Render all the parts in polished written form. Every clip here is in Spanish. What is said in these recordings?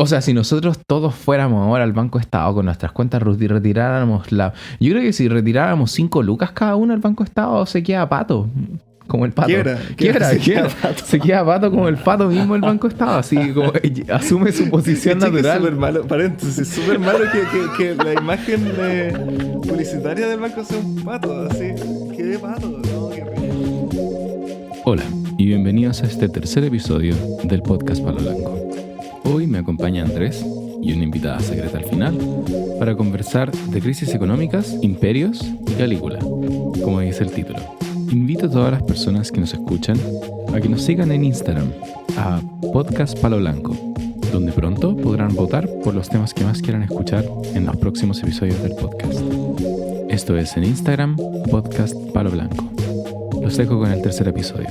O sea, si nosotros todos fuéramos ahora al Banco Estado con nuestras cuentas y retiráramos la... Yo creo que si retiráramos 5 lucas cada uno al Banco Estado se queda pato. Como el pato. Quiebra. Se queda pato como el pato mismo el Banco Estado. Así como asume su posición natural. Es súper malo, paréntesis, súper malo que la imagen publicitaria del banco sea un pato, así. ¿Qué de pato? No, qué rígido. Hola y bienvenidos a este tercer episodio del podcast Palo Blanco. Hoy me acompaña Andrés y una invitada secreta al final para conversar de crisis económicas, imperios y Calígula, como dice el título. Invito a todas las personas que nos escuchan a que nos sigan en Instagram a Podcast Palo Blanco, donde pronto podrán votar por los temas que más quieran escuchar en los próximos episodios del podcast. Esto es en Instagram, Podcast Palo Blanco. Los dejo con el tercer episodio.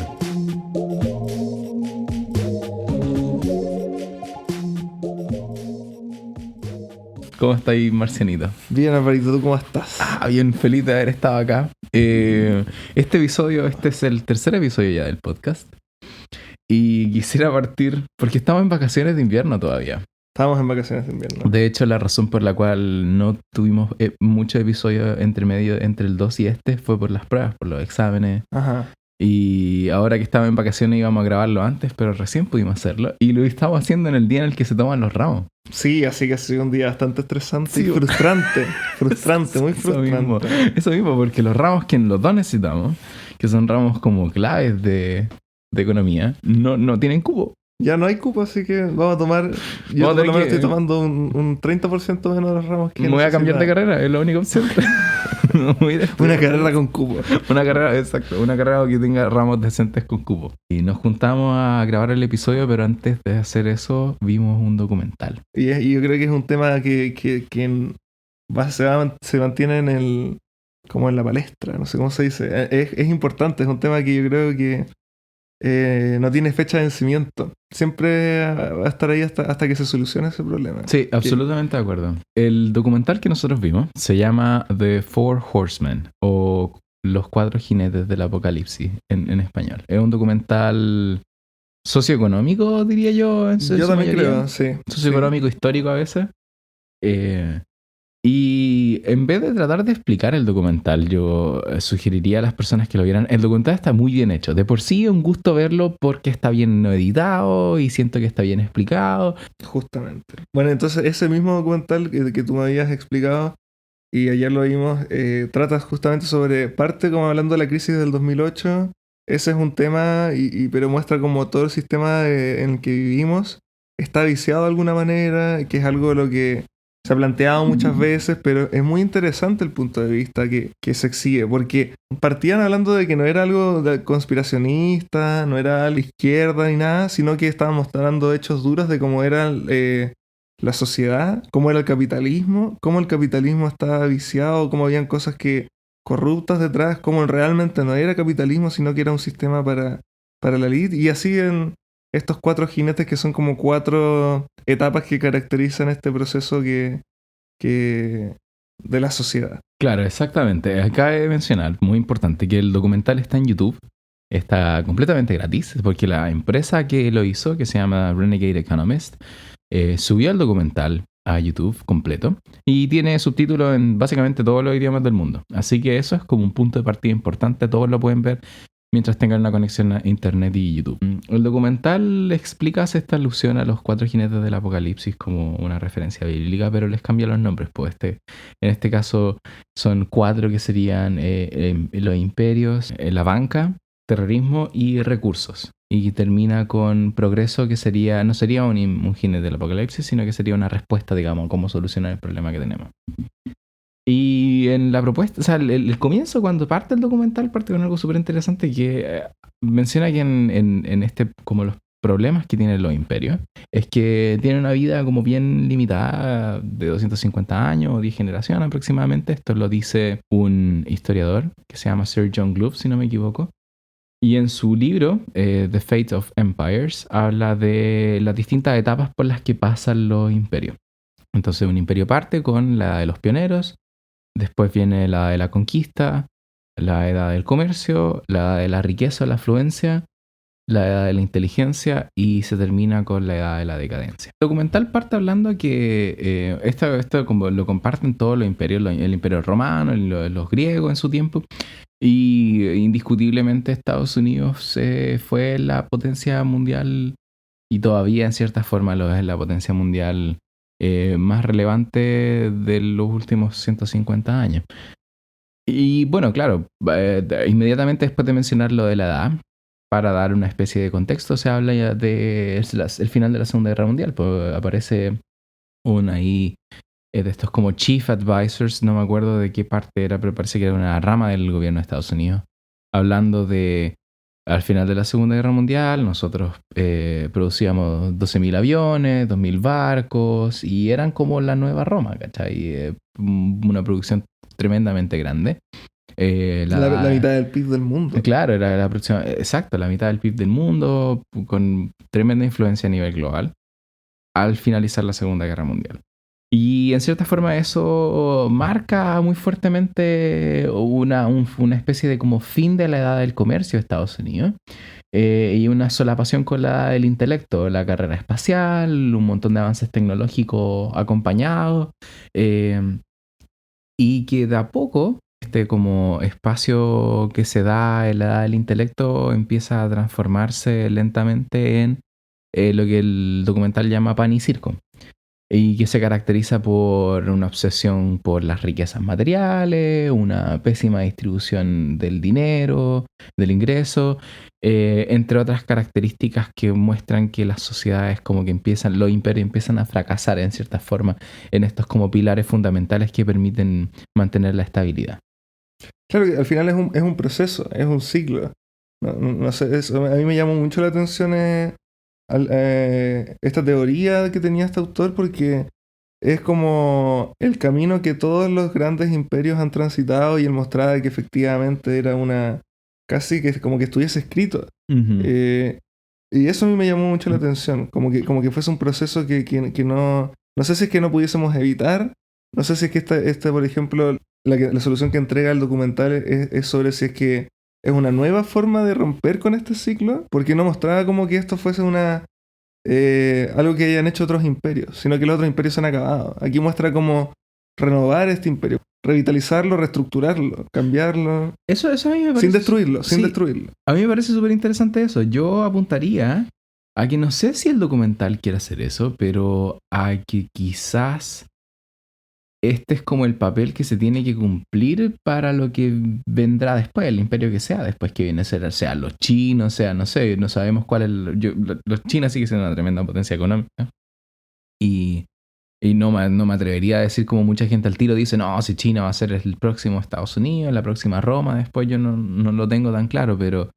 ¿Cómo estáis, Marcianito? Bien, Alvarito, ¿tú cómo estás? Bien feliz de haber estado acá. Este es el tercer episodio ya del podcast. Y quisiera partir, porque estamos en vacaciones de invierno todavía. Estábamos en vacaciones de invierno. De hecho, la razón por la cual no tuvimos muchos episodios entre el 2 y este fue por las pruebas, por los exámenes. Ajá. Y ahora que estaba en vacaciones íbamos a grabarlo antes, pero recién pudimos hacerlo. Y lo estamos haciendo en el día en el que se toman los ramos. Sí, así que ha sido un día bastante estresante y frustrante. Muy frustrante. Eso mismo, porque los ramos que los dos necesitamos, que son ramos como claves de economía, no tienen cupo. Ya no hay cupo, así que vamos a tomar... Yo por lo menos estoy tomando un 30% menos de los ramos que... Me voy a cambiar de carrera, es la única opción. Una carrera con cupo. Una carrera, exacto. Una carrera que tenga ramos decentes con cupo. Y nos juntamos a grabar el episodio, pero antes de hacer eso vimos un documental. Y yo creo que es un tema que se mantiene como en la palestra, no sé cómo se dice. Es importante, es un tema que yo creo que no tiene fecha de vencimiento. Siempre va a estar ahí hasta que se solucione ese problema. Sí, absolutamente de acuerdo. El documental que nosotros vimos se llama The Four Horsemen o Los Cuatro Jinetes del Apocalipsis en español. Es un documental socioeconómico, diría yo. Yo también creo, sí. Socioeconómico, histórico a veces. Y en vez de tratar de explicar el documental, yo sugeriría a las personas que lo vieran. El documental está muy bien hecho. De por sí es un gusto verlo porque está bien editado y siento que está bien explicado. Justamente. Bueno, entonces ese mismo documental que tú me habías explicado y ayer lo vimos, trata justamente sobre parte como hablando de la crisis del 2008. Ese es un tema, pero muestra como todo el sistema en el que vivimos está viciado de alguna manera, que es algo de lo que se ha planteado muchas veces, pero es muy interesante el punto de vista que se exhibe, porque partían hablando de que no era algo conspiracionista, no era a la izquierda ni nada, sino que estaban mostrando hechos duros de cómo era la sociedad, cómo era el capitalismo estaba viciado, cómo habían cosas corruptas detrás, cómo realmente no era capitalismo, sino que era un sistema para la élite, y así en estos cuatro jinetes que son como cuatro etapas que caracterizan este proceso de la sociedad. Claro, exactamente. Acá he de mencionar, muy importante, que el documental está en YouTube. Está completamente gratis, porque la empresa que lo hizo, que se llama Renegade Economist, subió el documental a YouTube completo y tiene subtítulos en básicamente todos los idiomas del mundo. Así que eso es como un punto de partida importante. Todos lo pueden ver mientras tengan una conexión a internet y YouTube. El documental hace esta alusión a los cuatro jinetes del apocalipsis como una referencia bíblica, pero les cambia los nombres. Pues en este caso son cuatro que serían los imperios, la banca, terrorismo y recursos. Y termina con progreso, que no sería un jinete del apocalipsis, sino que sería una respuesta, digamos, a cómo solucionar el problema que tenemos. Y en la propuesta, o sea, el comienzo, cuando parte el documental, parte con algo súper interesante que menciona que en como los problemas que tienen los imperios es que tienen una vida como bien limitada de 250 años o 10 generaciones aproximadamente. Esto lo dice un historiador que se llama Sir John Glover, si no me equivoco. Y en su libro, The Fate of Empires, habla de las distintas etapas por las que pasan los imperios. Entonces un imperio parte con la edad de los pioneros, después viene la edad de la conquista, la edad del comercio, la edad de la riqueza, la afluencia, la edad de la inteligencia y se termina con la edad de la decadencia. El documental parte hablando que esto como lo comparten todos los imperios, el imperio romano, los griegos en su tiempo, y indiscutiblemente Estados Unidos fue la potencia mundial y todavía en cierta forma lo es la potencia mundial más relevante de los últimos 150 años. Y bueno, claro, inmediatamente después de mencionar lo de la edad, para dar una especie de contexto, se habla ya de el final de la Segunda Guerra Mundial. Pues aparece ahí de estos como Chief Advisors, no me acuerdo de qué parte era, pero parece que era una rama del gobierno de Estados Unidos, hablando de al final de la Segunda Guerra Mundial, nosotros producíamos 12.000 aviones, 2.000 barcos, y eran como la nueva Roma, ¿cachai? Una producción tremendamente grande. La mitad del PIB del mundo. Claro, era la próxima, exacto, la mitad del PIB del mundo, con tremenda influencia a nivel global, al finalizar la Segunda Guerra Mundial. Y en cierta forma eso marca muy fuertemente una especie de como fin de la edad del comercio de Estados Unidos. Y una solapación con la edad del intelecto, la carrera espacial, un montón de avances tecnológicos acompañados. Y que de a poco este como espacio que se da en la edad del intelecto empieza a transformarse lentamente en lo que el documental llama pan y circo, y que se caracteriza por una obsesión por las riquezas materiales, una pésima distribución del dinero, del ingreso, entre otras características que muestran que las sociedades como que los imperios empiezan a fracasar en cierta forma en estos como pilares fundamentales que permiten mantener la estabilidad. Claro que al final es un proceso, es un ciclo. No sé, a mí me llamó mucho la atención esta teoría que tenía este autor, porque es como el camino que todos los grandes imperios han transitado, y él mostraba que efectivamente era casi que como que estuviese escrito. Y eso a mí me llamó mucho la atención, como que fuese un proceso que no sé si es que no pudiésemos evitar, no sé si es que esta por ejemplo, la solución que entrega el documental es sobre si es que es una nueva forma de romper con este ciclo, porque no mostraba como que esto fuese algo que hayan hecho otros imperios, sino que los otros imperios se han acabado. Aquí muestra cómo renovar este imperio, revitalizarlo, reestructurarlo, cambiarlo. Eso a mí me parece... Sin destruirlo. A mí me parece súper interesante eso. Yo apuntaría a que no sé si el documental quiere hacer eso, pero a que quizás este es como el papel que se tiene que cumplir para lo que vendrá después, el imperio que sea después, que viene a ser, sea los chinos, sea, no sé, no sabemos cuál es los chinos siguen siendo una tremenda potencia económica. Y no me atrevería a decir como mucha gente al tiro dice, no, si China va a ser el próximo Estados Unidos, la próxima Roma, después yo no lo tengo tan claro, pero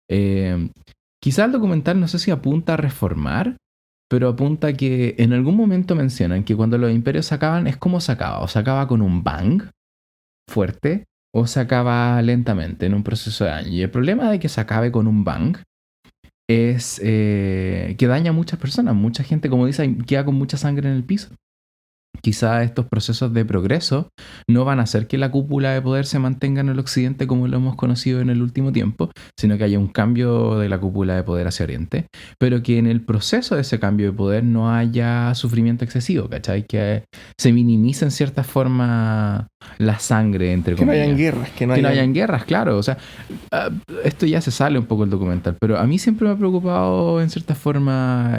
quizá el documental no sé si apunta a reformar, pero apunta que en algún momento mencionan que cuando los imperios se acaban es como se acaba, o se acaba con un bang fuerte, o se acaba lentamente en un proceso de años. Y el problema de que se acabe con un bang es que daña a muchas personas, mucha gente, como dice, queda con mucha sangre en el piso. Quizá estos procesos de progreso no van a hacer que la cúpula de poder se mantenga en el occidente como lo hemos conocido en el último tiempo, sino que haya un cambio de la cúpula de poder hacia oriente, pero que en el proceso de ese cambio de poder no haya sufrimiento excesivo, ¿cachai? Que se minimice en cierta forma la sangre, entre comillas. Que no hayan guerras. Que no hayan guerras, claro. O sea, esto ya se sale un poco del documental, pero a mí siempre me ha preocupado en cierta forma...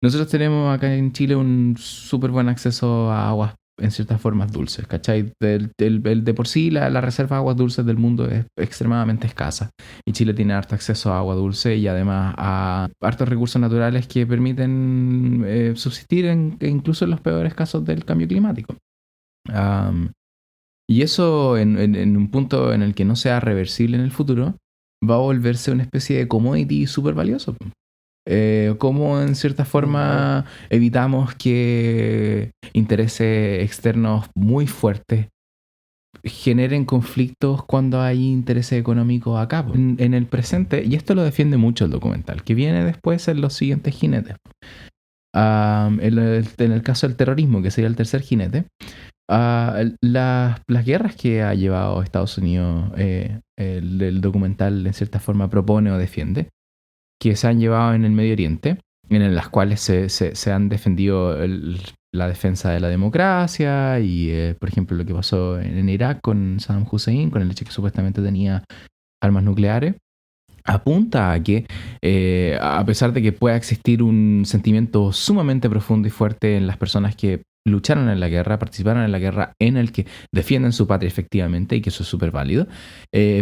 Nosotros tenemos acá en Chile un súper buen acceso a aguas en ciertas formas dulces, ¿cachai? De por sí la reserva de aguas dulces del mundo es extremadamente escasa, y Chile tiene harto acceso a agua dulce y además a hartos recursos naturales que permiten subsistir incluso en los peores casos del cambio climático. Y eso en un punto en el que no sea reversible en el futuro va a volverse una especie de commodity súper valioso. Cómo en cierta forma evitamos que intereses externos muy fuertes generen conflictos cuando hay intereses económicos acá, en el presente, y esto lo defiende mucho el documental, que viene después en los siguientes jinetes. En el caso del terrorismo, que sería el tercer jinete, las guerras que ha llevado Estados Unidos, el documental en cierta forma propone o defiende, que se han llevado en el Medio Oriente, en las cuales se han defendido la defensa de la democracia y, por ejemplo, lo que pasó en Irak con Saddam Hussein, con el hecho que supuestamente tenía armas nucleares, apunta a que, a pesar de que pueda existir un sentimiento sumamente profundo y fuerte en las personas que lucharon en la guerra, participaron en la guerra, en el que defienden su patria efectivamente, y que eso es súper válido,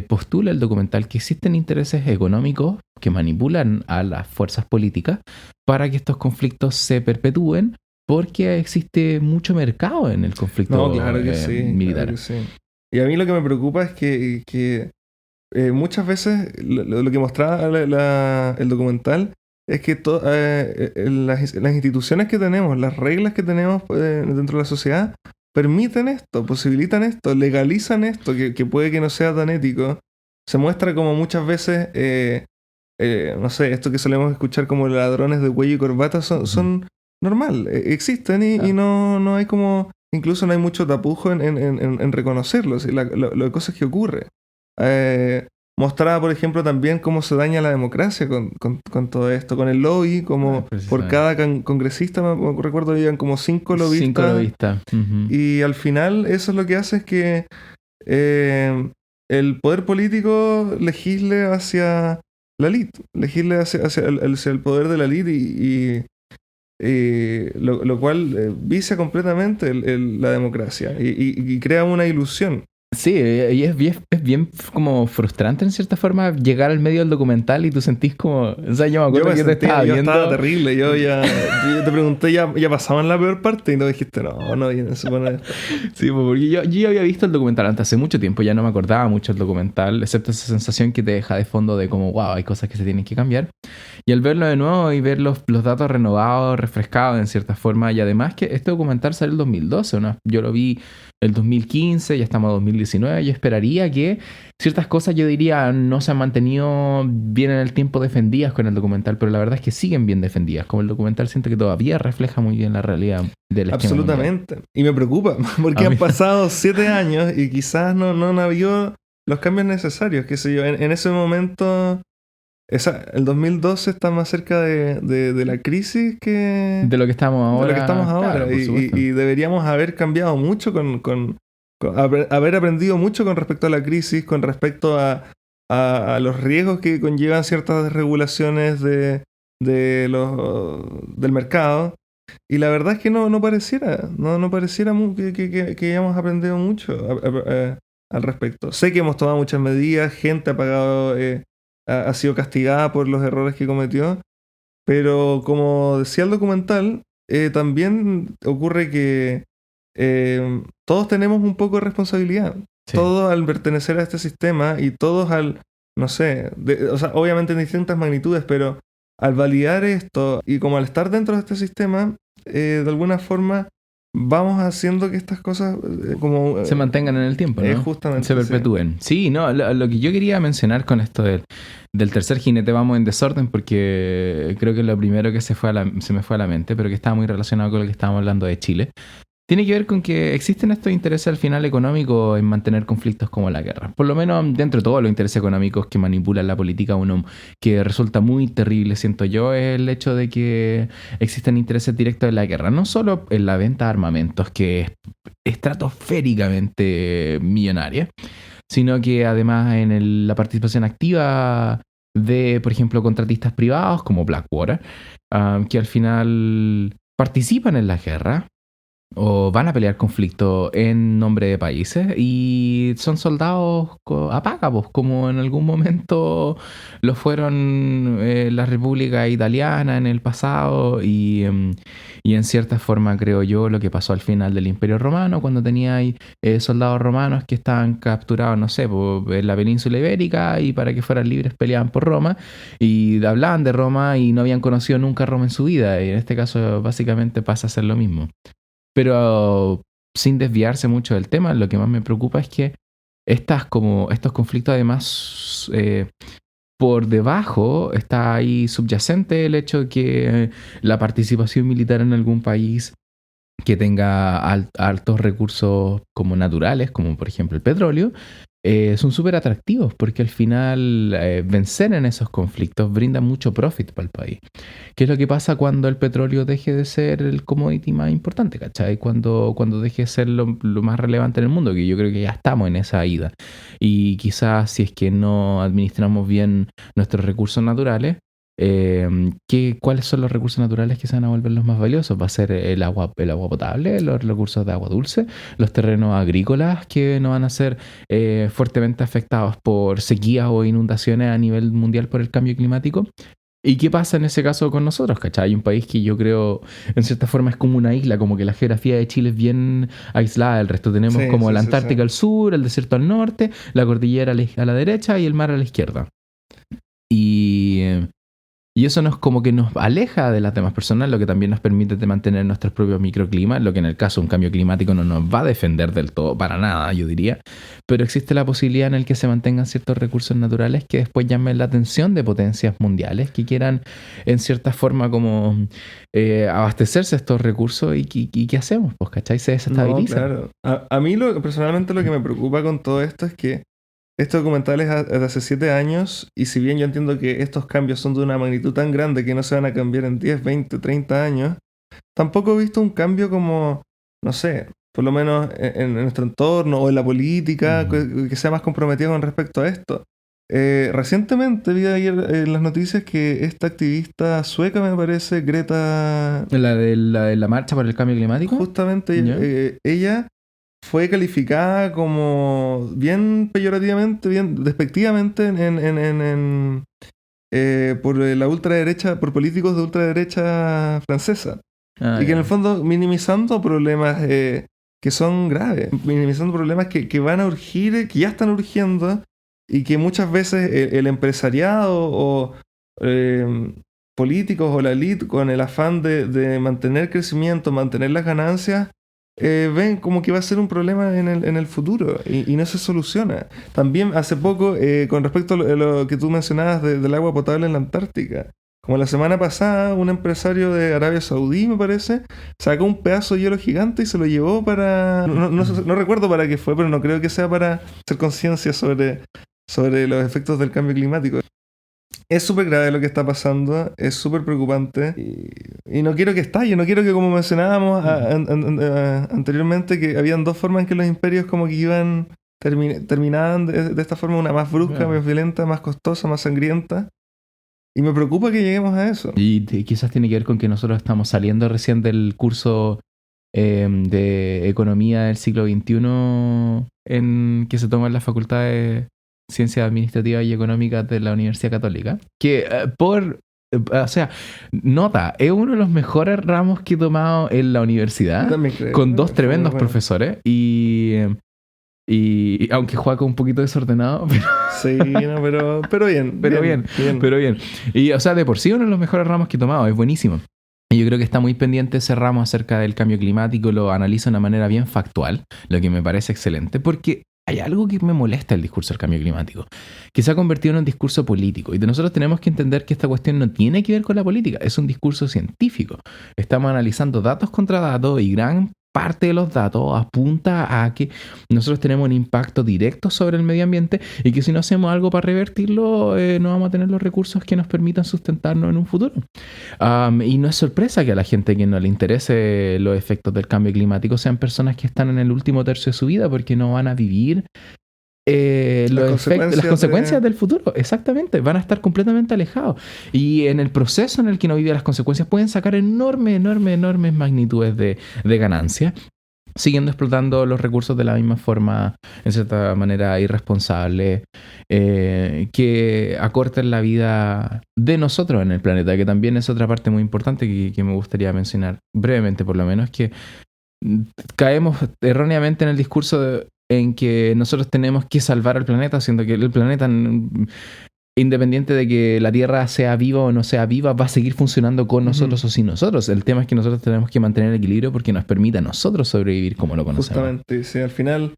postula el documental que existen intereses económicos que manipulan a las fuerzas políticas para que estos conflictos se perpetúen, porque existe mucho mercado en el conflicto militar. Claro que sí. Y a mí lo que me preocupa es que muchas veces lo que mostraba el documental es que las instituciones que tenemos, las reglas que tenemos dentro de la sociedad, permiten esto, posibilitan esto, legalizan esto, que puede que no sea tan ético. Se muestra como muchas veces, no sé, esto que solemos escuchar como ladrones de cuello y corbata son normal, existen y no hay como, incluso no hay mucho tapujo en reconocerlos y las cosas que ocurre. Mostraba, por ejemplo, también cómo se daña la democracia con todo esto, con el lobby, como por cada congresista, me recuerdo, habían como 5 lobistas. 5 lobistas. Y al final eso es lo que hace es que el poder político legisle hacia la élite, legisle hacia el poder de la élite lo cual vicia completamente la democracia y crea una ilusión. Sí, y es bien como frustrante en cierta forma llegar al medio del documental y tú sentís como... O sea, yo me acuerdo que te estaba viendo... Yo estaba terrible, yo te pregunté, ya pasaban la peor parte y no dijiste, no viene, se pone esto. Sí, porque yo ya había visto el documental antes hace mucho tiempo, ya no me acordaba mucho el documental, excepto esa sensación que te deja de fondo de como, wow, hay cosas que se tienen que cambiar. Y al verlo de nuevo y ver los datos renovados, refrescados en cierta forma, y además que este documental salió en el 2012, ¿no? Yo lo vi el 2015, ya estamos en 2019, yo esperaría que ciertas cosas, yo diría, no se han mantenido bien en el tiempo defendidas con el documental, pero la verdad es que siguen bien defendidas. Como el documental siento que todavía refleja muy bien la realidad del esquema absolutamente mundial. Y me preocupa, porque han pasado 7 años y quizás no han habido los cambios necesarios, qué sé yo, en ese momento... el 2012 está más cerca de la crisis que... De lo que estamos ahora. De lo que estamos ahora. Claro, y deberíamos haber cambiado mucho haber aprendido mucho con respecto a la crisis, con respecto a los riesgos que conllevan ciertas regulaciones del mercado. Y la verdad es que no pareciera. No pareciera que hayamos aprendido mucho al respecto. Sé que hemos tomado muchas medidas, gente ha pagado... ha sido castigada por los errores que cometió, pero como decía el documental, también ocurre que todos tenemos un poco de responsabilidad. Sí. Todos al pertenecer a este sistema y todos no sé, o sea, obviamente en distintas magnitudes, pero al validar esto y como al estar dentro de este sistema, de alguna forma vamos haciendo que estas cosas como se mantengan en el tiempo, ¿no? Justamente. Se perpetúen. Sí, no, lo que yo quería mencionar con esto del tercer jinete, vamos en desorden, porque creo que lo primero que se me fue a la mente, pero que estaba muy relacionado con lo que estábamos hablando de Chile, tiene que ver con que existen estos intereses al final económicos en mantener conflictos como la guerra. Por lo menos dentro de todos los intereses económicos que manipulan la política, uno que resulta muy terrible, siento yo, es el hecho de que existen intereses directos en la guerra. No solo en la venta de armamentos, que es estratosféricamente millonaria, sino que además en la participación activa de, por ejemplo, contratistas privados como Blackwater, que al final participan en la guerra o van a pelear conflictos en nombre de países y son soldados a paga, pues, como en algún momento lo fueron la República Italiana en el pasado y en cierta forma creo yo lo que pasó al final del Imperio Romano, cuando tenía ahí soldados romanos que estaban capturados, no sé, en la península ibérica, y para que fueran libres peleaban por Roma y hablaban de Roma y no habían conocido nunca Roma en su vida, y en este caso básicamente pasa a ser lo mismo. Pero sin desviarse mucho del tema, lo que más me preocupa es que estos conflictos además, por debajo está ahí subyacente el hecho de que la participación militar en algún país que tenga altos recursos como naturales, como por ejemplo el petróleo, son súper atractivos porque al final vencer en esos conflictos brinda mucho profit para el país. ¿Qué es lo que pasa cuando el petróleo deje de ser el commodity más importante, ¿cachai? Cuando deje de ser lo más relevante en el mundo, que yo creo que ya estamos en esa ida. Y quizás si es que no administramos bien nuestros recursos naturales, ¿cuáles son los recursos naturales que se van a volver los más valiosos? ¿Va a ser el agua potable, los recursos de agua dulce, los terrenos agrícolas que no van a ser fuertemente afectados por sequías o inundaciones a nivel mundial por el cambio climático? ¿Y qué pasa en ese caso con nosotros? ¿Cachai? Hay un país que yo creo, en cierta forma, es como una isla, como que la geografía de Chile es bien aislada. El resto tenemos como la Antártica al sur, el desierto al norte, la cordillera a la derecha y el mar a la izquierda. Y eso como que nos aleja de las demás personas, lo que también nos permite de mantener nuestros propios microclimas, lo que en el caso de un cambio climático no nos va a defender del todo, para nada, yo diría. Pero existe la posibilidad en el que se mantengan ciertos recursos naturales que después llamen la atención de potencias mundiales que quieran, en cierta forma, como abastecerse de estos recursos. ¿Y qué hacemos? Pues, ¿cachai? Se desestabiliza. No, claro. A mí personalmente lo que me preocupa con todo esto es que este documental es de hace 7 años y si bien yo entiendo que estos cambios son de una magnitud tan grande que no se van a cambiar en 10, 20, 30 años, tampoco he visto un cambio como, no sé, por lo menos en nuestro entorno o en la política que sea más comprometido con respecto a esto. Recientemente vi ayer en las noticias que esta activista sueca, me parece, Greta... ¿La de la marcha por el cambio climático? Justamente ella fue calificada como bien peyorativamente, bien despectivamente por la ultraderecha, por políticos de ultraderecha francesa. Y que en el fondo minimizando problemas que son graves, minimizando problemas que van a urgir, que ya están urgiendo, y que muchas veces el empresariado o políticos o la élite con el afán de mantener crecimiento, mantener las ganancias, ven como que va a ser un problema en el futuro y no se soluciona. También hace poco, con respecto a lo que tú mencionabas del agua potable en la Antártica, como la semana pasada, un empresario de Arabia Saudí, me parece, sacó un pedazo de hielo gigante y se lo llevó para... No recuerdo para qué fue, pero no creo que sea para hacer conciencia sobre los efectos del cambio climático. Es súper grave lo que está pasando, es súper preocupante y no quiero que estalle, no quiero que, como mencionábamos anteriormente, que habían dos formas en que los imperios como que iban, terminaban de esta forma, una más brusca, más violenta, más costosa, más sangrienta. Y me preocupa que lleguemos a eso. Y quizás tiene que ver con que nosotros estamos saliendo recién del curso de economía del siglo XXI que se toma en las facultades Ciencias Administrativas y Económicas de la Universidad Católica, que o sea, nota, es uno de los mejores ramos que he tomado en la universidad, con dos tremendos profesores y aunque Joaco un poquito desordenado, pero... Sí, no, pero bien. Y o sea, de por sí uno de los mejores ramos que he tomado, es buenísimo. Y yo creo que está muy pendiente ese ramo acerca del cambio climático, lo analiza de una manera bien factual, lo que me parece excelente, porque hay algo que me molesta el discurso del cambio climático, que se ha convertido en un discurso político. Y nosotros tenemos que entender que esta cuestión no tiene que ver con la política, es un discurso científico. Estamos analizando datos contra datos y gran parte de los datos apunta a que nosotros tenemos un impacto directo sobre el medio ambiente y que si no hacemos algo para revertirlo, no vamos a tener los recursos que nos permitan sustentarnos en un futuro. Y no es sorpresa que a la gente que no le interese los efectos del cambio climático sean personas que están en el último tercio de su vida porque no van a vivir las consecuencias del futuro. Exactamente, van a estar completamente alejados y en el proceso en el que no viven las consecuencias pueden sacar enormes magnitudes de ganancia, siguiendo explotando los recursos de la misma forma, en cierta manera irresponsable, que acorten la vida de nosotros en el planeta, que también es otra parte muy importante que me gustaría mencionar brevemente, por lo menos, que caemos erróneamente en el discurso en que nosotros tenemos que salvar al planeta, siendo que el planeta, independiente de que la Tierra sea viva o no sea viva, va a seguir funcionando con nosotros o sin nosotros. El tema es que nosotros tenemos que mantener el equilibrio porque nos permite a nosotros sobrevivir como lo conocemos. Justamente, sí, al final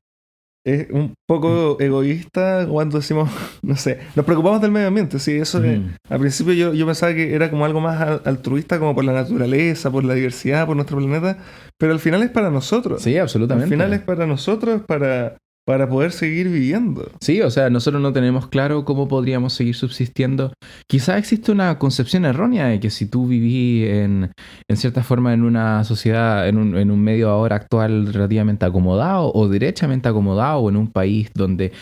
es un poco egoísta cuando decimos, no sé, nos preocupamos del medio ambiente. Sí, eso al principio yo pensaba que era como algo más altruista, como por la naturaleza, por la diversidad, por nuestro planeta, pero al final es para nosotros. Sí, absolutamente. Al final es para nosotros, para para poder seguir viviendo. Sí, o sea, nosotros no tenemos claro cómo podríamos seguir subsistiendo. Quizás existe una concepción errónea de que si tú vivís en cierta forma en una sociedad, en un medio ahora actual relativamente acomodado o derechamente acomodado o en un país donde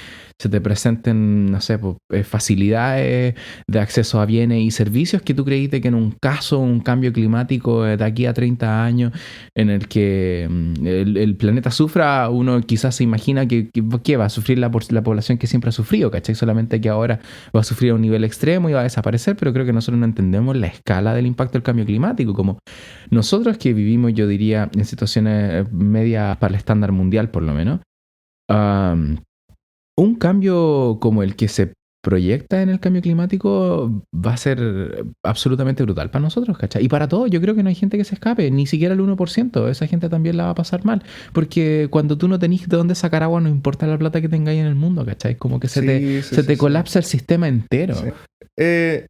se te presenten, no sé, facilidades de acceso a bienes y servicios, que tú creíste que en un caso, un cambio climático de aquí a 30 años en el que el planeta sufra, uno quizás se imagina que va a sufrir la población que siempre ha sufrido, ¿cachai? Solamente que ahora va a sufrir a un nivel extremo y va a desaparecer, pero creo que nosotros no entendemos la escala del impacto del cambio climático, como nosotros que vivimos, yo diría, en situaciones medias para el estándar mundial por lo menos. Un cambio como el que se proyecta en el cambio climático va a ser absolutamente brutal para nosotros, ¿cachai? Y para todos, yo creo que no hay gente que se escape, ni siquiera el 1%. Esa gente también la va a pasar mal. Porque cuando tú no tenés de dónde sacar agua, no importa la plata que tengáis en el mundo, ¿cachai? Como que se te colapsa el sistema entero. Sí.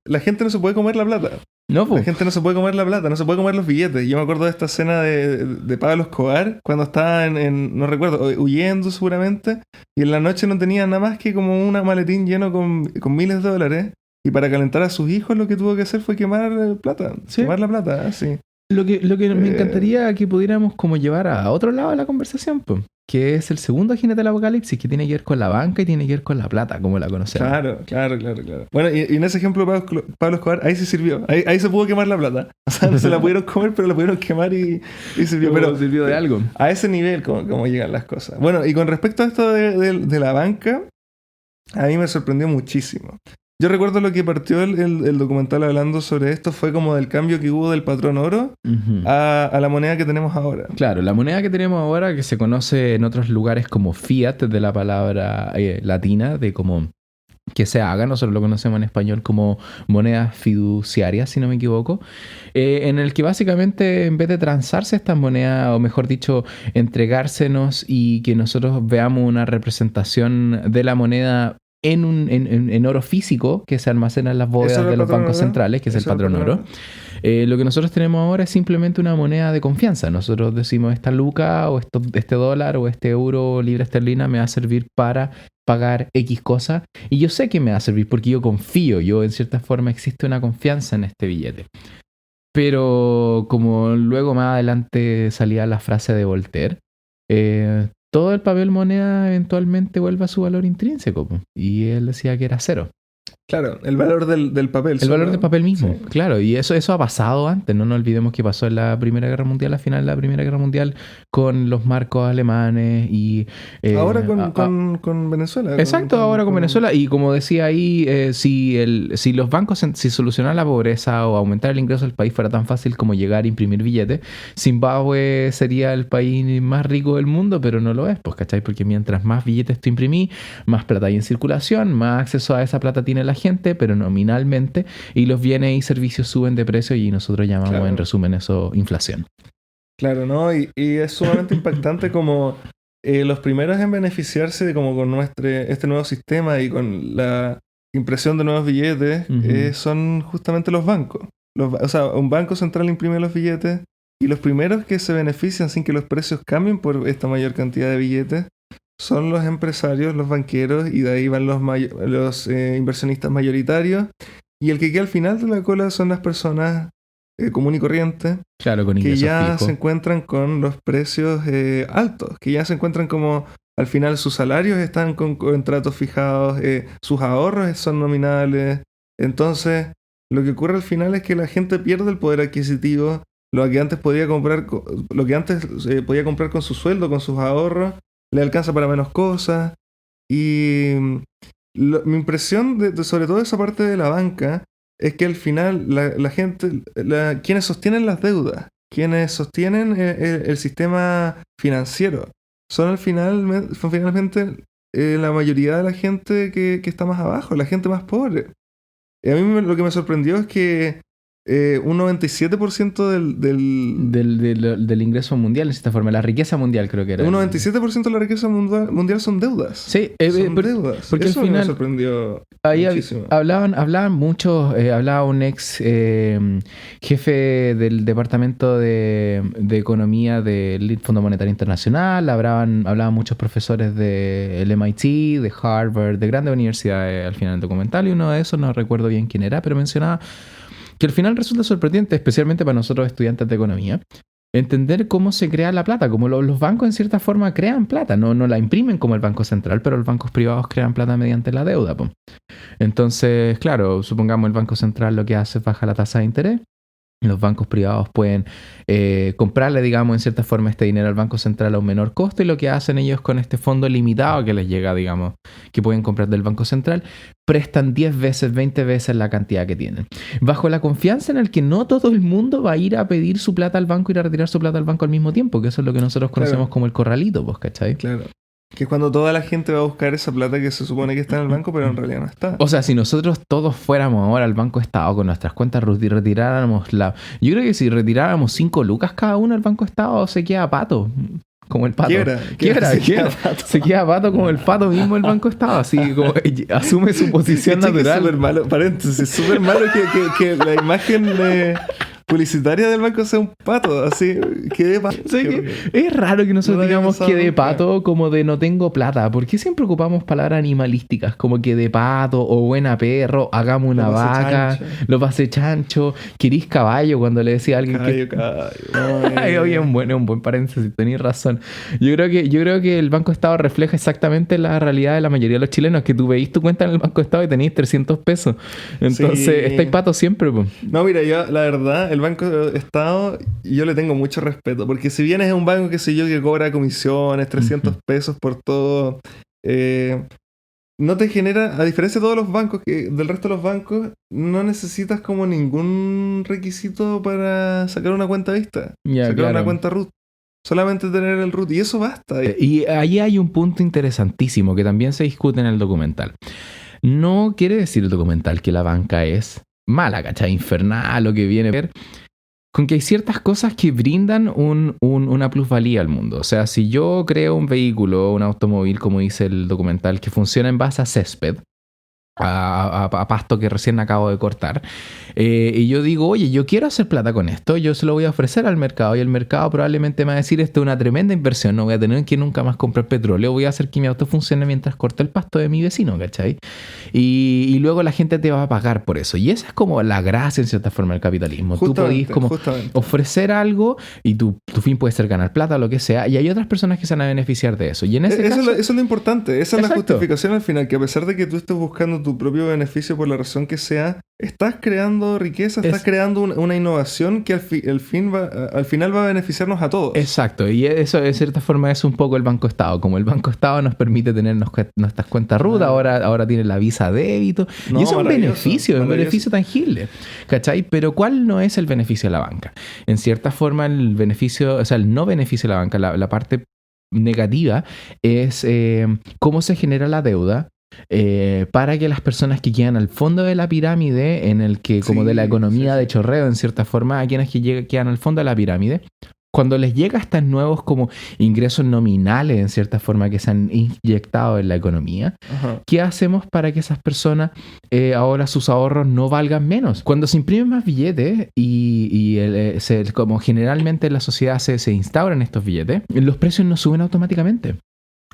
La gente no se puede comer la plata. No, la gente no se puede comer la plata, no se puede comer los billetes. Yo me acuerdo de esta escena de Pablo Escobar cuando estaba no recuerdo, huyendo seguramente, y en la noche no tenía nada más que como un maletín lleno con miles de dólares, y para calentar a sus hijos lo que tuvo que hacer fue quemar plata, ¿sí? Quemar la plata, sí. Lo que me encantaría que pudiéramos como llevar a otro lado de la conversación, pues, que es el segundo jinete del apocalipsis, que tiene que ver con la banca y tiene que ver con la plata, como la conocemos. Claro. Bueno, y en ese ejemplo Pablo Escobar, ahí sí sirvió. Ahí se pudo quemar la plata. O sea, no se la pudieron comer, pero la pudieron quemar y sirvió. Pero sirvió de algo. A ese nivel, como llegan las cosas. Bueno, y con respecto a esto de la banca, a mí me sorprendió muchísimo. Yo recuerdo lo que partió el documental hablando sobre esto fue como del cambio que hubo del patrón oro a la moneda que tenemos ahora. Claro, la moneda que tenemos ahora, que se conoce en otros lugares como fiat, de la palabra latina, de como que se haga, nosotros lo conocemos en español como moneda fiduciaria, si no me equivoco, en el que básicamente en vez de transarse estas monedas, o mejor dicho, entregársenos y que nosotros veamos una representación de la moneda en oro físico que se almacena en las bóvedas de los bancos centrales, que es el patrón oro. Lo que nosotros tenemos ahora es simplemente una moneda de confianza. Nosotros decimos esta luca o este dólar o este euro libra esterlina me va a servir para pagar X cosa y yo sé que me va a servir porque yo confío, en cierta forma existe una confianza en este billete. Pero como luego más adelante salía la frase de Voltaire, todo el papel moneda eventualmente vuelve a su valor intrínseco. Y él decía que era cero. Claro, el valor del papel. El valor del papel mismo, sí. Claro. Y eso ha pasado antes. No nos olvidemos que pasó en la Primera Guerra Mundial, al final de la Primera Guerra Mundial, con los marcos alemanes y... ahora con Venezuela. Exacto, ahora con Venezuela. Y como decía ahí, si los bancos, si solucionar la pobreza o aumentar el ingreso del país fuera tan fácil como llegar a imprimir billetes, Zimbabue sería el país más rico del mundo, pero no lo es, pues, ¿cachai? Porque mientras más billetes tú imprimís, más plata hay en circulación, más acceso a esa plata tiene la gente, pero nominalmente, y los bienes y servicios suben de precio y nosotros llamamos en resumen eso inflación. Claro, ¿no? Y es sumamente impactante como los primeros en beneficiarse de como con este nuevo sistema y con la impresión de nuevos billetes son justamente los bancos. O sea, un banco central imprime los billetes y los primeros que se benefician sin que los precios cambien por esta mayor cantidad de billetes son los empresarios, los banqueros, y de ahí van los inversionistas mayoritarios. Y el que queda al final de la cola son las personas común y corriente, claro, con que ya fijos. Se encuentran con los precios altos, que ya se encuentran como al final sus salarios están con contratos fijados, sus ahorros son nominales. Entonces, lo que ocurre al final es que la gente pierde el poder adquisitivo. Lo que antes podía comprar con su sueldo, con sus ahorros, le alcanza para menos cosas. Y mi impresión sobre todo esa parte de la banca es que al final la gente, quienes sostienen las deudas, quienes sostienen el sistema financiero, son finalmente la mayoría de la gente que está más abajo, la gente más pobre. Y a mí lo que me sorprendió es que un 97% del ingreso mundial, de esta forma, la riqueza mundial creo que era. Un 97% de la riqueza mundial son deudas. Sí, son deudas. Porque eso al final me sorprendió. Ahí Muchísimo. hablaban muchos, hablaba un ex jefe del Departamento de Economía del Fondo Monetario Internacional, hablaban muchos profesores del MIT, de Harvard, de grandes universidades al final del documental, y uno de esos, no recuerdo bien quién era, pero mencionaba que al final resulta sorprendente, especialmente para nosotros estudiantes de economía, entender cómo se crea la plata, cómo los bancos en cierta forma crean plata, no la imprimen como el Banco Central, pero los bancos privados crean plata mediante la deuda. Po. Entonces, claro, supongamos el Banco Central lo que hace es bajar la tasa de interés. Los bancos privados pueden comprarle, digamos, en cierta forma este dinero al Banco Central a un menor costo, y lo que hacen ellos con este fondo limitado que les llega, digamos, que pueden comprar del Banco Central, prestan 10 veces, 20 veces la cantidad que tienen. Bajo la confianza en el que no todo el mundo va a ir a pedir su plata al banco y ir a retirar su plata al banco al mismo tiempo, que eso es lo que nosotros conocemos como el corralito, pues, ¿cachai? Claro. Que es cuando toda la gente va a buscar esa plata que se supone que está en el banco, pero en realidad no está. O sea, si nosotros todos fuéramos ahora al Banco Estado con nuestras cuentas y retiráramos Yo creo que si retiráramos 5 lucas cada uno al Banco Estado, se queda pato. Como el pato. Quiebra. Se queda pato como el pato mismo el Banco Estado. Así como asume su posición natural. Es súper malo, paréntesis, súper malo que la imagen publicitaria del banco sea un pato, así, que de pato. Sí, es raro que nosotros digamos que de pato como de no tengo plata. ¿Por qué siempre ocupamos palabras animalísticas como que de pato o buena perro, hagamos una vaca, lo pasé chancho, querís caballo cuando le decía a alguien caballo. Oye, un buen paréntesis, tenés razón. Yo creo que el Banco Estado refleja exactamente la realidad de la mayoría de los chilenos, que tú veís tu cuenta en el Banco Estado y tenéis 300 pesos. Entonces, estáis pato siempre, pues. No, mira, yo la verdad, el Banco Estado, yo le tengo mucho respeto, porque si bien es un banco, qué sé yo, que cobra comisiones, 300 pesos por todo, no te genera, a diferencia de todos los bancos, del resto de los bancos, no necesitas como ningún requisito para sacar una cuenta vista, sacar una cuenta root. Solamente tener el root, y eso basta. Y ahí hay un punto interesantísimo que también se discute en el documental. No quiere decir el documental que la banca es mala, ¿cachai? Infernal, lo que viene a ver, con que hay ciertas cosas que brindan una plusvalía al mundo. O sea, si yo creo un vehículo, un automóvil, como dice el documental, que funciona en base a césped, a pasto que recién acabo de cortar, y yo digo, oye, yo quiero hacer plata con esto, yo se lo voy a ofrecer al mercado, y el mercado probablemente me va a decir, esto es una tremenda inversión, no voy a tener que nunca más comprar petróleo, voy a hacer que mi auto funcione mientras corto el pasto de mi vecino, ¿cachai? Y luego la gente te va a pagar por eso, y esa es como la gracia en cierta forma del capitalismo. Tú podís como ofrecer algo, y tu fin puede ser ganar plata o lo que sea, y hay otras personas que se van a beneficiar de eso, y en ese caso... Eso es lo importante, esa es la justificación al final, que a pesar de que tú estés buscando tu propio beneficio por la razón que sea, estás creando riqueza, estás creando una innovación que al final va a beneficiarnos a todos. Exacto, y eso de cierta forma es un poco el Banco Estado. Como el Banco Estado nos permite tener nuestras cuentas root, ahora tiene la Visa débito, y eso es un beneficio tangible, ¿cachai? Pero ¿cuál no es el beneficio de la banca? En cierta forma el beneficio, o sea, el no beneficio de la banca, la parte negativa es cómo se genera la deuda, para que las personas que quedan al fondo de la pirámide, en el que como de la economía de chorreo en cierta forma, a quienes que quedan al fondo de la pirámide, cuando les llega estos nuevos como ingresos nominales en cierta forma que se han inyectado en la economía, ¿qué hacemos para que esas personas ahora sus ahorros no valgan menos? Cuando se imprimen más billetes y como generalmente en la sociedad se instauran estos billetes, los precios no suben automáticamente.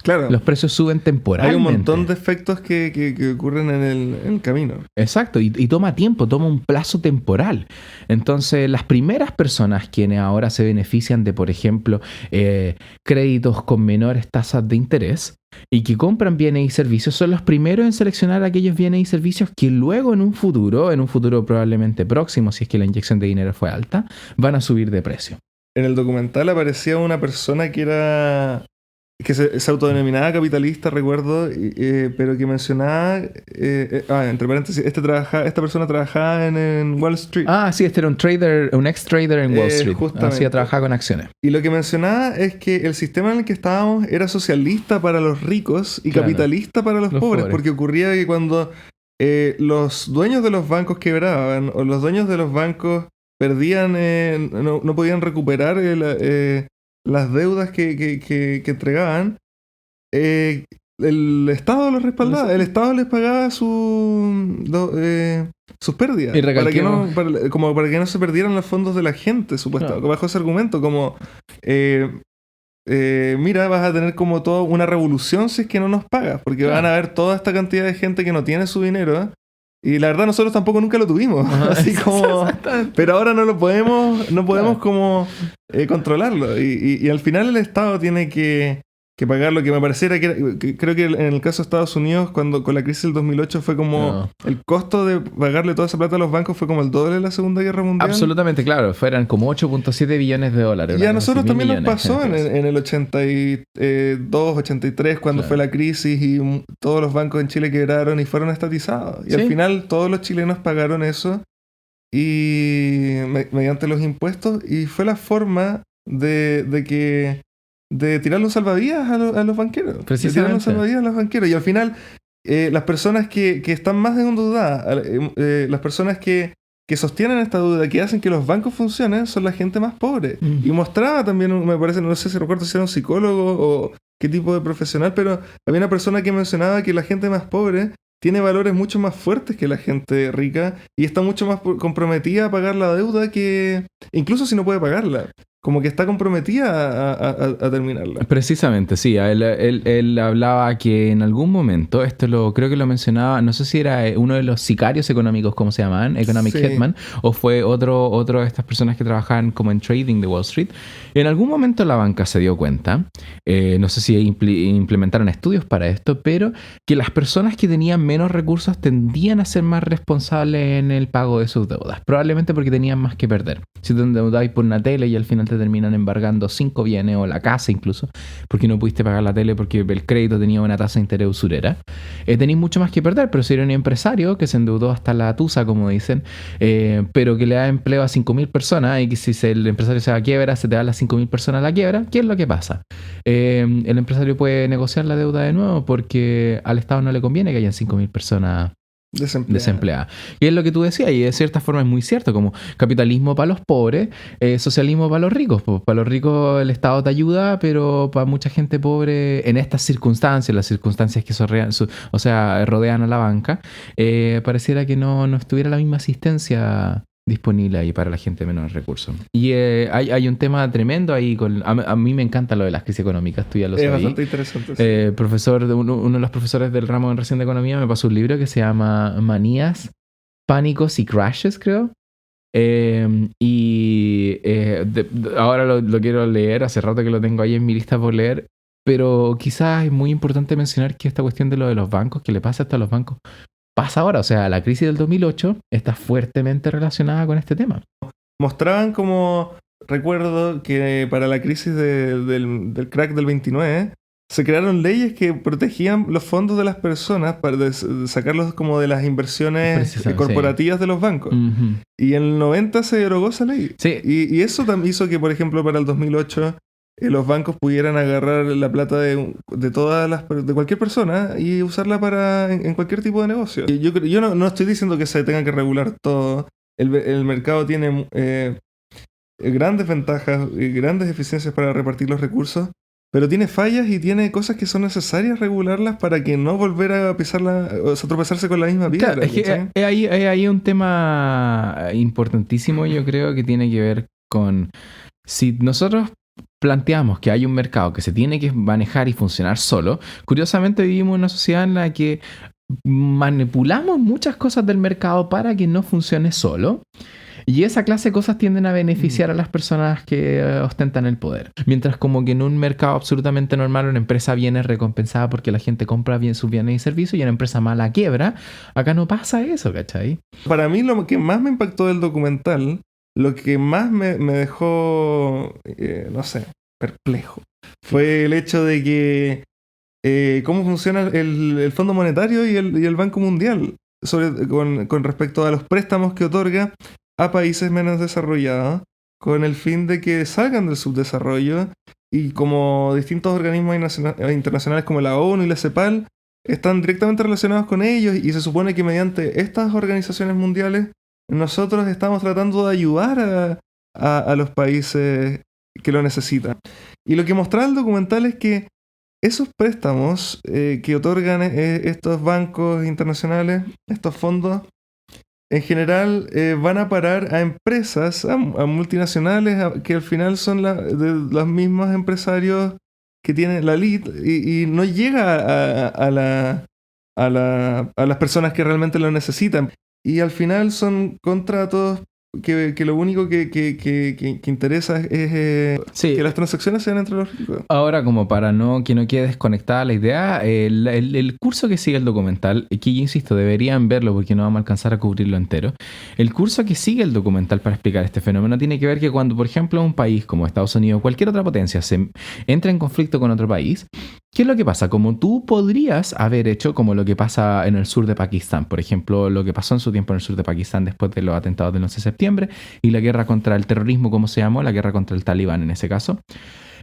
Claro. Los precios suben temporalmente. Hay un montón de efectos que ocurren en el camino. Exacto, y toma tiempo, toma un plazo temporal. Entonces, las primeras personas quienes ahora se benefician de, por ejemplo, créditos con menores tasas de interés y que compran bienes y servicios, son los primeros en seleccionar aquellos bienes y servicios que luego en un futuro probablemente próximo, si es que la inyección de dinero fue alta, van a subir de precio. En el documental aparecía una persona que se autodenominaba capitalista, recuerdo, pero que mencionaba, entre paréntesis, esta persona trabajaba en Wall Street. Ah, sí, este era un ex-trader en Wall Street. Justamente. Trabajaba con acciones. Y lo que mencionaba es que el sistema en el que estábamos era socialista para los ricos y capitalista para los pobres, porque ocurría que cuando los dueños de los bancos quebraban o los dueños de los bancos perdían, no podían recuperar las deudas que entregaban, el Estado los respaldaba, el Estado les pagaba sus pérdidas. Y Para que recalquemos- para que no se perdieran los fondos de la gente, supuestamente. Claro. Bajo ese argumento, como mira, vas a tener como toda una revolución si es que no nos pagas, porque Claro. van a haber toda esta cantidad de gente que no tiene su dinero, ¿eh? Y la verdad nosotros tampoco nunca lo tuvimos. Ajá, Así como... exactamente. Pero ahora no podemos Claro. como controlarlo. Y al final el Estado tiene que pagar lo que me pareciera que creo que en el caso de Estados Unidos, cuando con la crisis del 2008 fue como No. el costo de pagarle toda esa plata a los bancos fue como el doble de la Segunda Guerra Mundial. Absolutamente, claro. Fueran como 8.7 billones de dólares. Y a una cosa nosotros así, también nos 1.000 millones. pasó en, Entonces, en el 82, 83, cuando Claro. fue la crisis y todos los bancos en Chile quebraron y fueron estatizados. Y Sí. al final todos los chilenos pagaron eso y mediante los impuestos, y fue la forma de tirarle un salvavidas a los banqueros. De tirarle un Precisamente. salvavidas a los banqueros. Y al final las personas que están más endeudadas, las personas que sostienen esta deuda, que hacen que los bancos funcionen, son la gente más pobre. Mm. Y mostraba también, me parece, no sé si recuerdo si era un psicólogo o qué tipo de profesional, pero había una persona que mencionaba que la gente más pobre tiene valores mucho más fuertes que la gente rica y está mucho más comprometida a pagar la deuda que, incluso si no puede pagarla, como que está comprometida a terminarla. Precisamente, sí. Él hablaba que en algún momento, creo que lo mencionaba, no sé si era uno de los sicarios económicos, como se llamaban, Economic Sí. Hitman, o fue otro de estas personas que trabajaban como en trading de Wall Street. En algún momento la banca se dio cuenta, no sé si implementaron estudios para esto, pero que las personas que tenían menos recursos tendían a ser más responsables en el pago de sus deudas, probablemente porque tenían más que perder. Si te endeudáis por una tele y al final te terminan embargando 5 bienes o la casa incluso, porque no pudiste pagar la tele porque el crédito tenía una tasa de interés usurera, tenéis mucho más que perder. Pero si eres un empresario que se endeudó hasta la tusa, como dicen, pero que le da empleo a 5.000 personas y que si el empresario se va a quiebra, se te dan las 5.000 personas a la quiebra, ¿qué es lo que pasa? El empresario puede negociar la deuda de nuevo porque al Estado no le conviene que hayan 5.000 personas desempleada. Y es lo que tú decías, y de cierta forma es muy cierto, como capitalismo para los pobres, socialismo para los ricos. Pues para los ricos el Estado te ayuda, pero para mucha gente pobre, en estas circunstancias, las circunstancias que rodean a la banca, pareciera que no estuviera la misma asistencia disponible ahí para la gente de menos recursos. Y hay un tema tremendo ahí. A mí me encanta lo de las crisis económicas, tú ya lo sabes. Es bastante interesante. Sí. Uno de los profesores del ramo en recién de economía me pasó un libro que se llama Manías, Pánicos y Crashes, creo. Ahora lo quiero leer, hace rato que lo tengo ahí en mi lista por leer, pero quizás es muy importante mencionar que esta cuestión de lo de los bancos, que le pasa hasta a los bancos, pasa ahora. O sea, la crisis del 2008 está fuertemente relacionada con este tema. Mostraban como, recuerdo que para la crisis del crack del 29, se crearon leyes que protegían los fondos de las personas para sacarlos como de las inversiones corporativas de los bancos. Uh-huh. Y en el 90 se derogó esa ley. Sí. Y eso también hizo que, por ejemplo, para el 2008 los bancos pudieran agarrar la plata de cualquier persona y usarla en cualquier tipo de negocio. Y yo no estoy diciendo que se tenga que regular todo. El mercado tiene grandes ventajas y grandes eficiencias para repartir los recursos, pero tiene fallas y tiene cosas que son necesarias regularlas para que no volver a pisarla, o sea, tropezarse con la misma piedra. Claro, es que hay un tema importantísimo, yo creo, que tiene que ver con si nosotros planteamos que hay un mercado que se tiene que manejar y funcionar solo. Curiosamente vivimos en una sociedad en la que manipulamos muchas cosas del mercado para que no funcione solo. Y esa clase de cosas tienden a beneficiar a las personas que ostentan el poder. Mientras como que en un mercado absolutamente normal una empresa viene recompensada porque la gente compra bien sus bienes y servicios y una empresa mala quiebra, acá no pasa eso, ¿cachai? Para mí lo que más me impactó del documental, lo que más me dejó, no sé, perplejo, fue el hecho de que cómo funciona el Fondo Monetario y el Banco Mundial con respecto a los préstamos que otorga a países menos desarrollados con el fin de que salgan del subdesarrollo, y como distintos organismos internacionales como la ONU y la CEPAL están directamente relacionados con ellos, y se supone que mediante estas organizaciones mundiales nosotros estamos tratando de ayudar a los países que lo necesitan. Y lo que mostraba el documental es que esos préstamos que otorgan estos bancos internacionales, estos fondos, en general van a parar a empresas, a multinacionales, que al final son de los mismos empresarios que tienen la elite y no llega a las personas que realmente lo necesitan. Y al final son contratos que lo único que interesa es Sí. que las transacciones sean entre los ricos. Ahora, como para que no quede desconectada la idea, el curso que sigue el documental, que yo insisto, deberían verlo porque no vamos a alcanzar a cubrirlo entero. El curso que sigue el documental para explicar este fenómeno tiene que ver que cuando, por ejemplo, un país como Estados Unidos o cualquier otra potencia se entra en conflicto con otro país, ¿qué es lo que pasa? Como tú podrías haber hecho, como lo que pasa en el sur de Pakistán, por ejemplo, lo que pasó en su tiempo en el sur de Pakistán después de los atentados del 11 de septiembre y la guerra contra el terrorismo, como se llamó, la guerra contra el talibán en ese caso.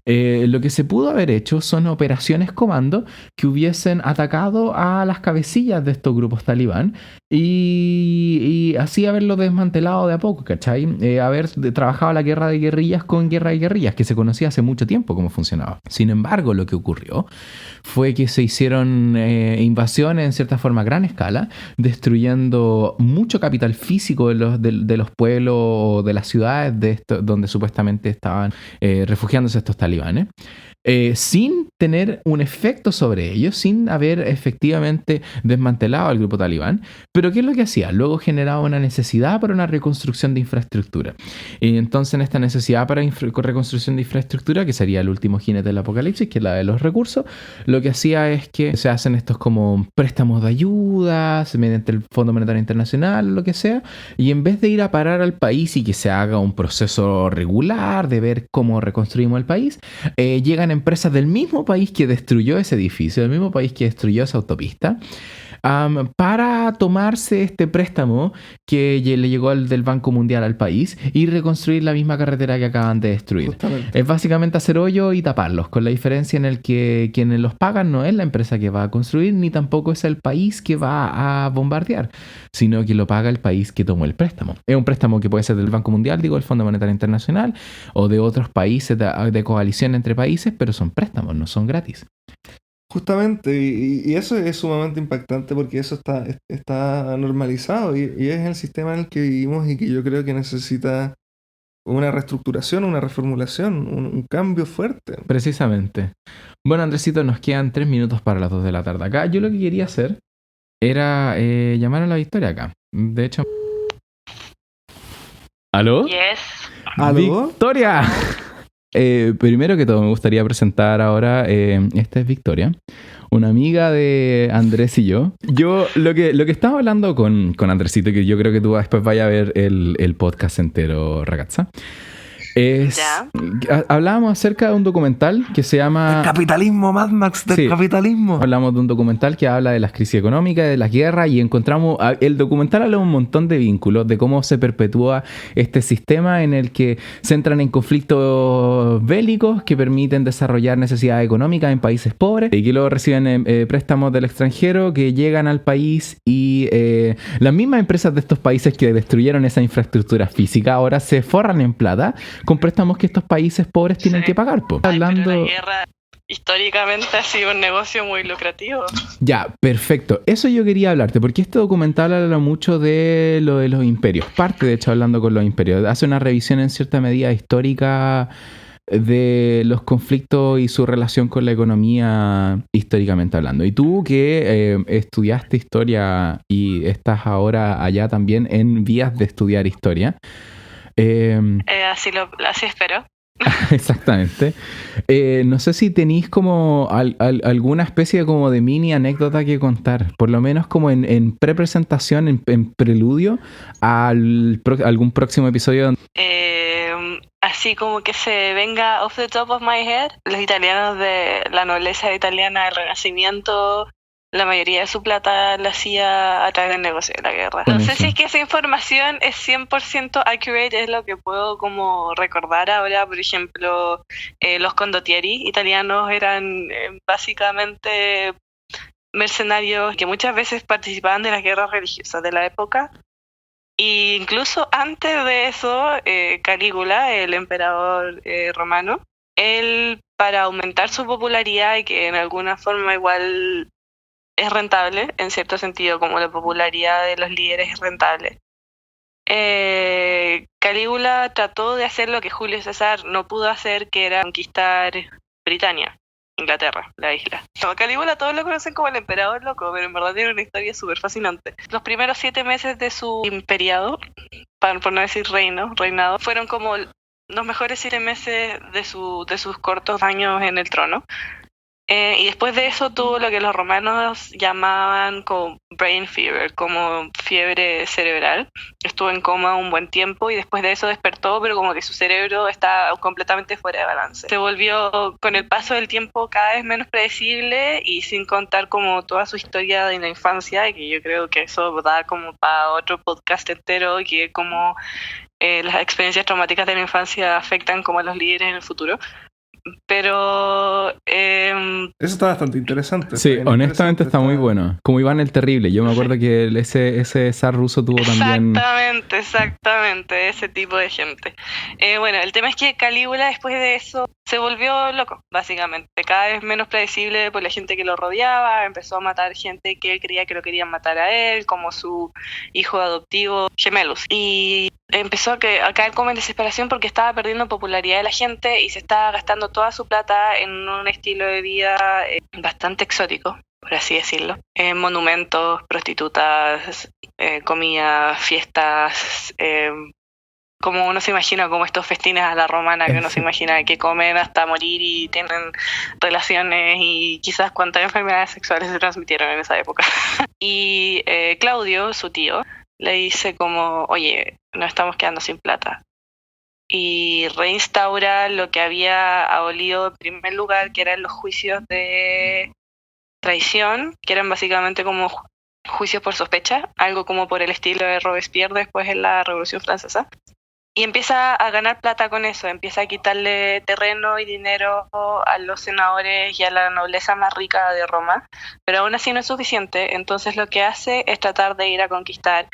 Lo que se pudo haber hecho son operaciones comando que hubiesen atacado a las cabecillas de estos grupos talibán y así haberlo desmantelado de a poco, ¿cachai? Haber trabajado la guerra de guerrillas con guerra de guerrillas, que se conocía hace mucho tiempo cómo funcionaba. Sin embargo, lo que ocurrió fue que se hicieron invasiones en cierta forma a gran escala, destruyendo mucho capital físico de los pueblos o de las ciudades donde supuestamente estaban refugiándose estos talibanes. Sin tener un efecto sobre ellos, sin haber efectivamente desmantelado al grupo talibán. Pero ¿qué es lo que hacía? Luego generaba una necesidad para una reconstrucción de infraestructura. Y entonces en esta necesidad para reconstrucción de infraestructura, que sería el último jinete del apocalipsis, que es la de los recursos, lo que hacía es que se hacen estos como préstamos de ayudas mediante el Fondo Monetario Internacional, lo que sea, y en vez de ir a parar al país y que se haga un proceso regular de ver cómo reconstruimos el país, llegan empresas del mismo país que destruyó ese edificio, del mismo país que destruyó esa autopista, para tomarse este préstamo que le llegó del Banco Mundial al país y reconstruir la misma carretera que acaban de destruir. Justamente. Es básicamente hacer hoyo y taparlos, con la diferencia en el que quienes los pagan no es la empresa que va a construir, ni tampoco es el país que va a bombardear, sino que lo paga el país que tomó el préstamo. Es un préstamo que puede ser del Banco Mundial, digo, el Fondo Monetario Internacional, o de otros países de coalición entre países, pero son préstamos, no son gratis. Justamente, y eso es sumamente impactante porque eso está normalizado y es el sistema en el que vivimos y que yo creo que necesita una reestructuración, una reformulación, un cambio fuerte. Precisamente. Bueno, Andresito, nos quedan 3 minutos para las 2 de la tarde. Acá yo lo que quería hacer era llamar a la Victoria acá. De hecho... ¿Aló? Yes. ¿Aló? ¡Victoria! Primero que todo me gustaría presentar ahora, esta es Victoria, una amiga de Andrés y yo. Lo que estaba hablando con Andresito, que yo creo que tú después vayas a ver el podcast entero, ragazza, es... Ya. Hablábamos acerca de un documental que se llama... El capitalismo, Mad Max del Sí. capitalismo. Hablamos de un documental que habla de las crisis económicas, de las guerras, y encontramos... El documental habla de un montón de vínculos, de cómo se perpetúa este sistema en el que se entran en conflictos bélicos que permiten desarrollar necesidades económicas en países pobres y que luego reciben préstamos del extranjero que llegan al país y las mismas empresas de estos países que destruyeron esa infraestructura física ahora se forran en plata con préstamos que estos países pobres tienen que pagar. Po. Pero la guerra históricamente ha sido un negocio muy lucrativo. Ya, perfecto. Eso yo quería hablarte, porque este documental habla mucho de lo de los imperios. Parte, de hecho, hablando con los imperios. Hace una revisión en cierta medida histórica de los conflictos y su relación con la economía históricamente hablando. Y tú que estudiaste historia y estás ahora allá también en vías de estudiar historia. Así espero. Exactamente. No sé si tenéis como alguna especie como de mini anécdota que contar, por lo menos como en pre-presentación, en preludio a algún próximo episodio. Así como que se venga off the top of my head, los italianos de la nobleza italiana del Renacimiento, la mayoría de su plata la hacía a través del negocio de la guerra. No sé si es que esa información es 100% accurate, es lo que puedo como recordar ahora. Por ejemplo, los condottieri italianos eran básicamente mercenarios que muchas veces participaban de las guerras religiosas de la época. E incluso antes de eso, Calígula, el emperador romano, él, para aumentar su popularidad y que en alguna forma igual es rentable, en cierto sentido, como la popularidad de los líderes es rentable, Calígula trató de hacer lo que Julio César no pudo hacer, que era conquistar Britania, Inglaterra, la isla. No, Calígula todos lo conocen como el emperador loco, pero en verdad tiene una historia súper fascinante. Los primeros 7 meses de su imperiado, por no decir reinado, fueron como los mejores 7 meses de sus cortos años en el trono. Y después de eso tuvo lo que los romanos llamaban como brain fever, como fiebre cerebral. Estuvo en coma un buen tiempo y después de eso despertó, pero como que su cerebro está completamente fuera de balance. Se volvió con el paso del tiempo cada vez menos predecible y sin contar como toda su historia de la infancia, que yo creo que eso da como para otro podcast entero, que como las experiencias traumáticas de la infancia afectan como a los líderes en el futuro. Pero eso está bastante interesante. Sí, honestamente está muy bueno. Como Iván el Terrible. Yo me acuerdo que ese zar ruso tuvo también... Exactamente, ese tipo de gente. Bueno, el tema es que Calígula después de eso se volvió loco, básicamente. Cada vez menos predecible por la gente que lo rodeaba. Empezó a matar gente que él creía que lo querían matar a él, como su hijo adoptivo Gemellus. Y empezó a caer como en desesperación porque estaba perdiendo popularidad de la gente y se estaba gastando toda su plata en un estilo de vida bastante exótico, por así decirlo. Monumentos, prostitutas, comida, fiestas, como uno se imagina, como estos festines a la romana que uno se imagina que comen hasta morir y tienen relaciones y quizás cuántas enfermedades sexuales se transmitieron en esa época. Y Claudio, su tío, le dice como, oye, nos estamos quedando sin plata. Y reinstaura lo que había abolido en primer lugar, que eran los juicios de traición, que eran básicamente como juicios por sospecha, algo como por el estilo de Robespierre después en la Revolución Francesa. Y empieza a ganar plata con eso, empieza a quitarle terreno y dinero a los senadores y a la nobleza más rica de Roma, pero aún así no es suficiente, entonces lo que hace es tratar de ir a conquistar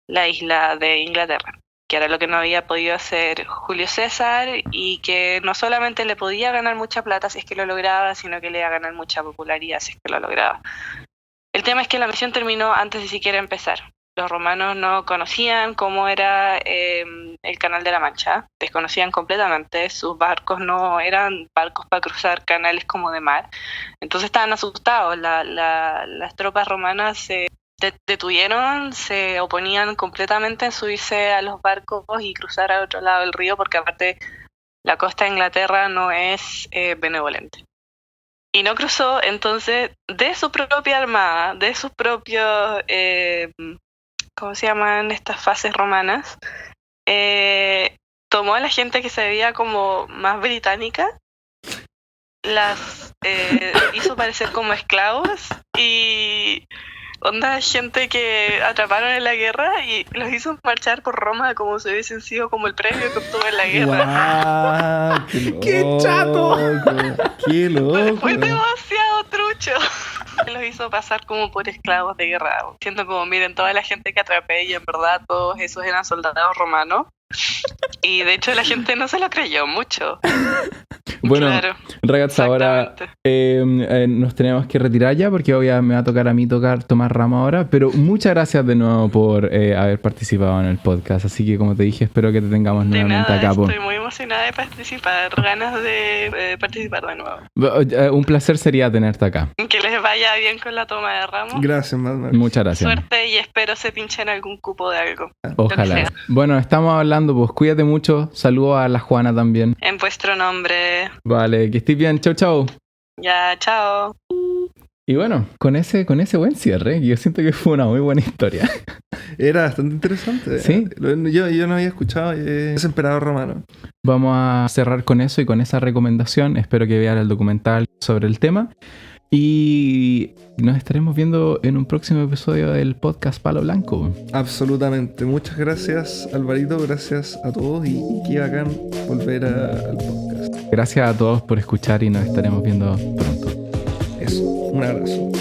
la isla de Inglaterra, que era lo que no había podido hacer Julio César y que no solamente le podía ganar mucha plata si es que lo lograba, sino que le iba a ganar mucha popularidad si es que lo lograba. El tema es que la misión terminó antes de siquiera empezar. Los romanos no conocían cómo era el Canal de la Mancha, desconocían completamente, sus barcos no eran barcos para cruzar canales como de mar, entonces estaban asustados, las tropas romanas se detuvieron, se oponían completamente en subirse a los barcos y cruzar al otro lado del río, porque aparte la costa de Inglaterra no es benevolente. Y no cruzó, entonces, de su propia armada, de sus propios... ¿cómo se llaman estas fases romanas? Tomó a la gente que se veía como más británica, las hizo parecer como esclavos y gente que atraparon en la guerra y los hizo marchar por Roma como si hubiesen sido como el premio que obtuvo en la guerra. ¡Wow! ¡Qué chato! ¡Qué loco! Fue demasiado trucho. Los hizo pasar como por esclavos de guerra. Siento como, miren, toda la gente que atrapé y en verdad todos esos eran soldados romanos. Y de hecho la gente no se lo creyó mucho. Bueno, claro, ragazzi, ahora nos tenemos que retirar ya porque me va a tocar a mí tomar rama ahora. Pero muchas gracias de nuevo por haber participado en el podcast. Así que como te dije, espero que te tengamos nuevamente acá. Estoy muy emocionada de participar, ganas de participar de nuevo. Un placer sería tenerte acá. Que les vaya bien con la toma de ramos. Gracias, Matt. Muchas gracias. Suerte y espero se pinchen algún cupo de algo. Ojalá. Bueno, estamos hablando, pues cuídate mucho. Saludos a la Juana también. En vuestro nombre. Vale, que estés bien. Chau, chau. Ya, chao. Y bueno, con ese buen cierre, yo siento que fue una muy buena historia. Era bastante interesante. Sí. Yo no había escuchado ese emperador romano. Vamos a cerrar con eso y con esa recomendación. Espero que vean el documental sobre el tema. Y nos estaremos viendo en un próximo episodio del podcast Palo Blanco. Absolutamente. Muchas gracias, Alvarito. Gracias a todos y qué bacán volver al podcast. Gracias a todos por escuchar y nos estaremos viendo pronto. Eso. Un abrazo.